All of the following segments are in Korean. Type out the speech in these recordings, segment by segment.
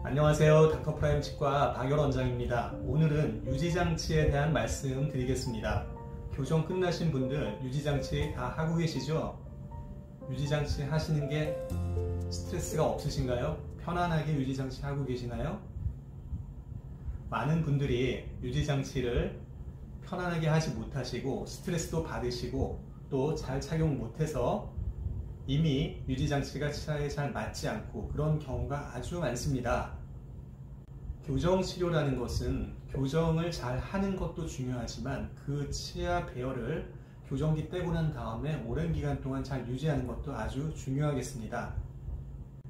안녕하세요. 닥터프라임 치과 박열 원장입니다. 오늘은 유지장치에 대한 말씀 드리겠습니다. 교정 끝나신 분들 유지장치 다 하고 계시죠? 유지장치 하시는 게 스트레스가 없으신가요? 편안하게 유지장치 하고 계시나요? 많은 분들이 유지장치를 편안하게 하지 못하시고 스트레스도 받으시고 또 잘 착용 못해서 이미 유지장치가 치아에 잘 맞지 않고 그런 경우가 아주 많습니다. 교정치료라는 것은 교정을 잘 하는 것도 중요하지만 그 치아 배열을 교정기 떼고 난 다음에 오랜 기간 동안 잘 유지하는 것도 아주 중요하겠습니다.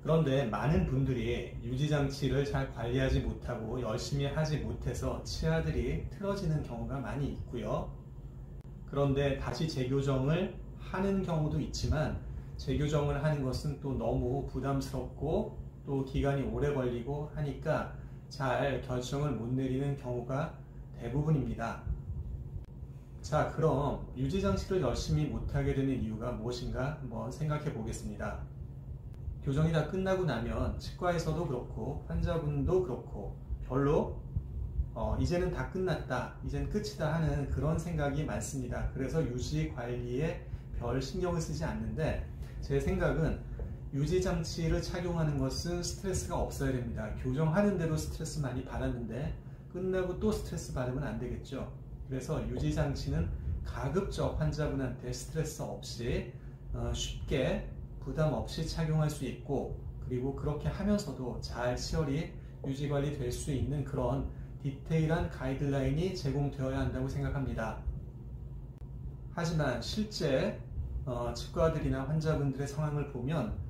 그런데 많은 분들이 유지장치를 잘 관리하지 못하고 열심히 하지 못해서 치아들이 틀어지는 경우가 많이 있고요. 그런데 다시 재교정을 하는 경우도 있지만 재교정을 하는 것은 또 너무 부담스럽고 또 기간이 오래 걸리고 하니까 잘 결정을 못 내리는 경우가 대부분입니다. 자, 그럼 유지장치를 열심히 못하게 되는 이유가 무엇인가 한번 생각해 보겠습니다. 교정이 다 끝나고 나면 치과에서도 그렇고 환자분도 그렇고 별로 이제는 다 끝났다, 이젠 끝이다 하는 그런 생각이 많습니다. 그래서 유지 관리에 별 신경을 쓰지 않는데 제 생각은 유지장치를 착용하는 것은 스트레스가 없어야 됩니다. 교정하는데도 스트레스 많이 받았는데 끝나고 또 스트레스 받으면 안 되겠죠. 그래서 유지장치는 가급적 환자분한테 스트레스 없이 쉽게 부담 없이 착용할 수 있고 그리고 그렇게 하면서도 잘 치열이 유지관리 될 수 있는 그런 디테일한 가이드라인이 제공되어야 한다고 생각합니다. 하지만 실제 치과들이나 환자분들의 상황을 보면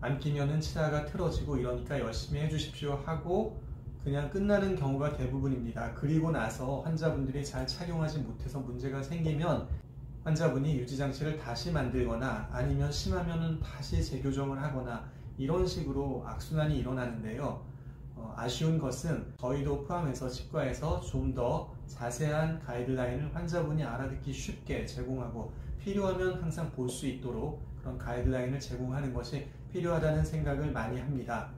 안 끼면은 치아가 틀어지고 이러니까 열심히 해주십시오 하고 그냥 끝나는 경우가 대부분입니다. 그리고 나서 환자분들이 잘 착용하지 못해서 문제가 생기면 환자분이 유지장치를 다시 만들거나 아니면 심하면은 다시 재교정을 하거나 이런 식으로 악순환이 일어나는데요. 아쉬운 것은 저희도 포함해서 치과에서 좀 더 자세한 가이드라인을 환자분이 알아듣기 쉽게 제공하고 필요하면 항상 볼 수 있도록 그런 가이드라인을 제공하는 것이 필요하다는 생각을 많이 합니다.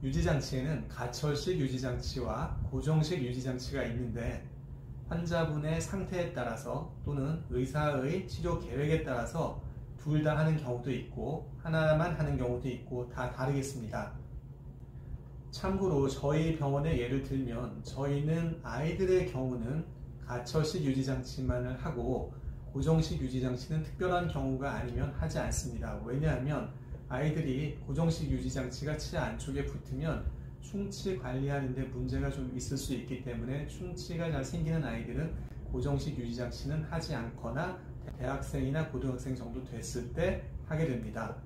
유지장치에는 가철식 유지장치와 고정식 유지장치가 있는데 환자분의 상태에 따라서 또는 의사의 치료 계획에 따라서 둘 다 하는 경우도 있고 하나만 하는 경우도 있고 다 다르겠습니다. 참고로 저희 병원의 예를 들면 저희는 아이들의 경우는 가철식 유지장치만을 하고 고정식 유지장치는 특별한 경우가 아니면 하지 않습니다. 왜냐하면 아이들이 고정식 유지장치가 치아 안쪽에 붙으면 충치 관리하는 데 문제가 좀 있을 수 있기 때문에 충치가 잘 생기는 아이들은 고정식 유지장치는 하지 않거나 대학생이나 고등학생 정도 됐을 때 하게 됩니다.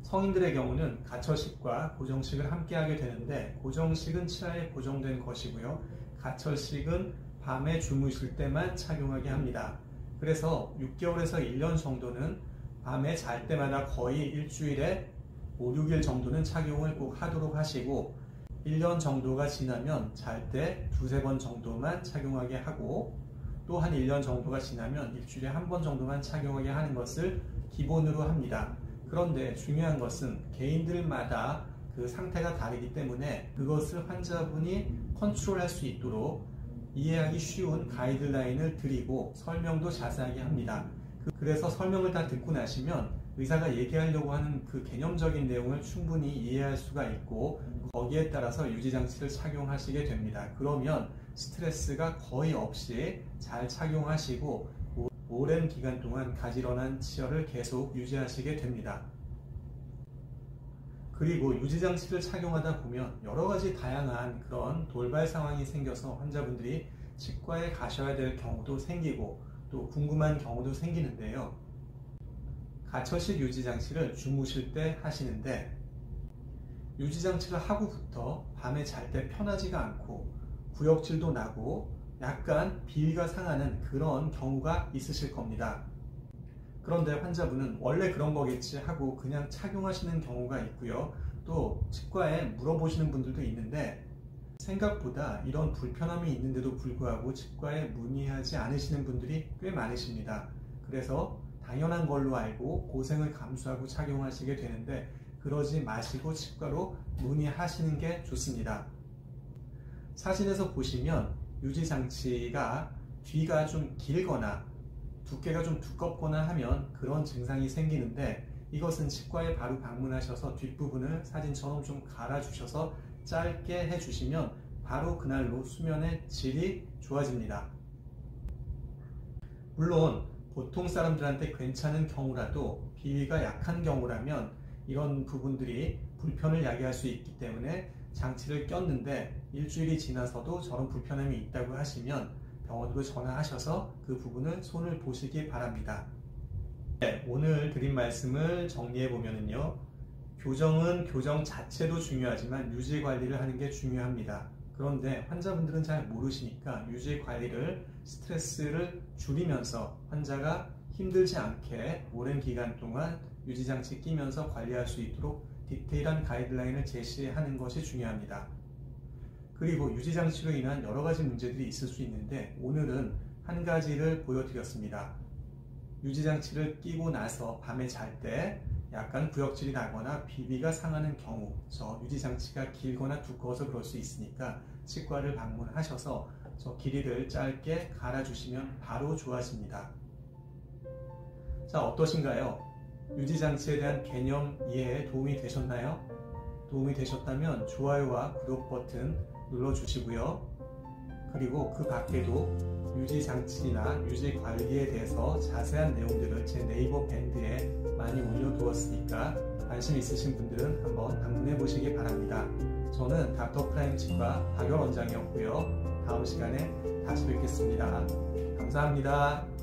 성인들의 경우는 가철식과 고정식을 함께 하게 되는데 고정식은 치아에 고정된 것이고요. 가철식은 밤에 주무실 때만 착용하게 합니다. 그래서 6개월에서 1년 정도는 밤에 잘 때마다 거의 일주일에 5, 6일 정도는 착용을 꼭 하도록 하시고 1년 정도가 지나면 잘 때 두세 번 정도만 착용하게 하고 또 한 1년 정도가 지나면 일주일에 한 번 정도만 착용하게 하는 것을 기본으로 합니다. 그런데 중요한 것은 개인들마다 그 상태가 다르기 때문에 그것을 환자분이 컨트롤할 수 있도록 이해하기 쉬운 가이드라인을 드리고 설명도 자세하게 합니다. 그래서 설명을 다 듣고 나시면 의사가 얘기하려고 하는 그 개념적인 내용을 충분히 이해할 수가 있고 거기에 따라서 유지장치를 착용하시게 됩니다. 그러면 스트레스가 거의 없이 잘 착용하시고 오랜 기간 동안 가지런한 치열을 계속 유지하시게 됩니다. 그리고 유지장치를 착용하다 보면 여러 가지 다양한 그런 돌발 상황이 생겨서 환자분들이 치과에 가셔야 될 경우도 생기고 또 궁금한 경우도 생기는데요. 가철식 유지장치를 주무실 때 하시는데 유지장치를 하고부터 밤에 잘 때 편하지가 않고 구역질도 나고 약간 비위가 상하는 그런 경우가 있으실 겁니다. 그런데 환자분은 원래 그런 거겠지 하고 그냥 착용하시는 경우가 있고요. 또 치과에 물어보시는 분들도 있는데 생각보다 이런 불편함이 있는데도 불구하고 치과에 문의하지 않으시는 분들이 꽤 많으십니다. 그래서 당연한 걸로 알고 고생을 감수하고 착용하시게 되는데 그러지 마시고 치과로 문의하시는 게 좋습니다. 사진에서 보시면 유지장치가 뒤가 좀 길거나 두께가 좀 두껍거나 하면 그런 증상이 생기는데, 이것은 치과에 바로 방문하셔서 뒷부분을 사진처럼 좀 갈아주셔서 짧게 해주시면 바로 그날로 수면의 질이 좋아집니다. 물론 보통 사람들한테 괜찮은 경우라도 비위가 약한 경우라면 이런 부분들이 불편을 야기할 수 있기 때문에 장치를 꼈는데 일주일이 지나서도 저런 불편함이 있다고 하시면 병원으로 전화하셔서 그 부분을 손을 보시기 바랍니다. 네, 오늘 드린 말씀을 정리해 보면요, 교정은 교정 자체도 중요하지만 유지 관리를 하는 게 중요합니다. 그런데 환자분들은 잘 모르시니까 유지 관리를, 스트레스를 줄이면서 환자가 힘들지 않게 오랜 기간 동안 유지장치 끼면서 관리할 수 있도록 디테일한 가이드라인을 제시하는 것이 중요합니다. 그리고 유지장치로 인한 여러 가지 문제들이 있을 수 있는데 오늘은 한 가지를 보여드렸습니다. 유지장치를 끼고 나서 밤에 잘 때 약간 구역질이 나거나 비위가 상하는 경우, 저 유지장치가 길거나 두꺼워서 그럴 수 있으니까 치과를 방문하셔서 저 길이를 짧게 갈아주시면 바로 좋아집니다. 자, 어떠신가요? 유지장치에 대한 개념 이해에 도움이 되셨나요? 도움이 되셨다면 좋아요와 구독 버튼 눌러주시고요. 그리고 그 밖에도 유지장치나 유지관리에 대해서 자세한 내용들을 제 네이버 밴드에 많이 올려두었으니까 관심 있으신 분들은 한번 방문해 보시기 바랍니다. 저는 닥터프라임 치과 박열 원장이었고요. 다음 시간에 다시 뵙겠습니다. 감사합니다.